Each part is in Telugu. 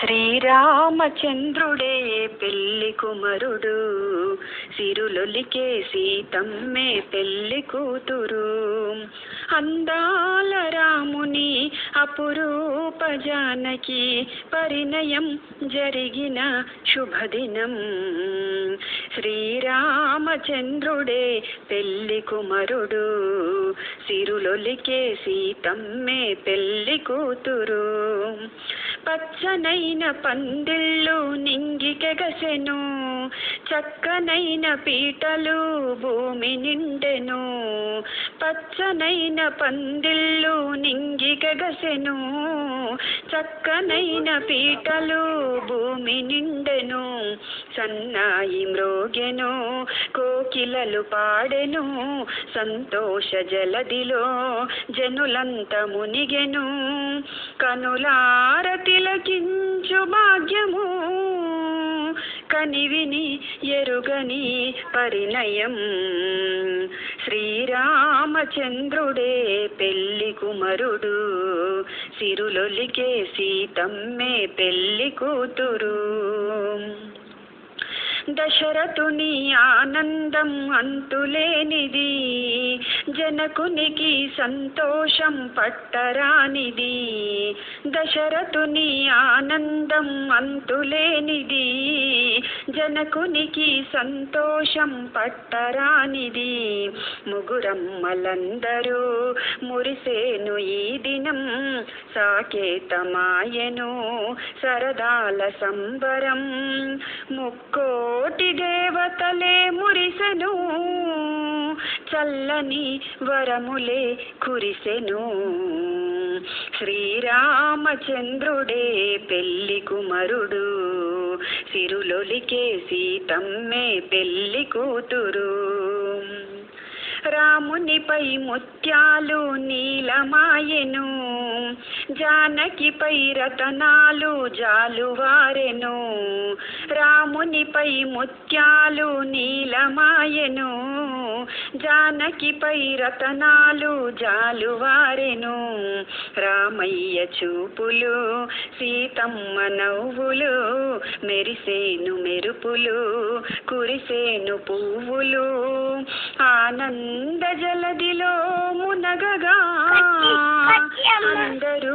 శ్రీరామచంద్రుడే పెళ్లి కుమరుడు, సిరులొలికే సీతమ్మే పెళ్లి కూతురు. అందాల రాముని అపురూప జానకి పరిణయం జరిగిన శుభదినం. శ్రీరామచంద్రుడే పెళ్లి కుమరుడు, సిరులొలికే సీతమ్మే పెళ్లి కూతురు. పచ్చనైన పందిళ్ళు నింగికెగసెను, చక్కనైన పీటలు భూమి నిండెను. పచ్చనైన పందిళ్ళు నింగికెగసెను, చక్కనైన పీటలు భూమి నిండెను. సన్నాయి మ్రోగెను, కోకిలలు పాడెను, సంతోష జలదిలో జనులంత మునిగెను. కనులార తిలకించు భాగ్యము, కనివిని ఎరుగని పరిణయం. శ్రీరామచంద్రుడే పెళ్లి కుమరుడు, సిరులొలికే సీతమ్మే పెళ్లి కూతురు. దశరథుని ఆనందం అంతులేనిది, జనకునికి సంతోషం పట్టరానిది. దశరథుని ఆనందం అంతులేనిది, జనకునికి సంతోషం పట్టరానిది. ముగురమ్మలందరూ మురిసేను ఈ దినం, సాకేతమాయెను సరదాల సంబరం. ముక్కోటి దేవతలే మురిసెను, చల్లని వరములే కురిసెను. శ్రీరామచంద్రుడే పెళ్లి కుమరుడు, సిరులొలికే సీతమ్మే పెళ్లి కూతురు. రామునిపై ముత్యాలు నీలమాయెను, జానకిపై రతనాలు జాలువారెను. రామునిపై ముత్యాలు నీలమాయెను, జానకిపై రతనాలు జాలువారెను. రామయ్య చూపులు సీతమ్మ నవ్వులు, మెరిసేను మెరుపులు కురిసేను పువ్వులు. ఆనంద జలదిలో మునగగా అందరూ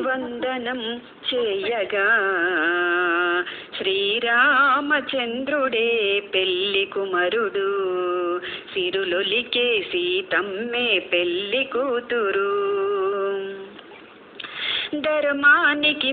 వందనం చేయగా. శ్రీరామచంద్రుడే పెళ్లి కుమరుడు, సిరులొలికే సీతమ్మే పెళ్లి కూతురు. ధర్మానికి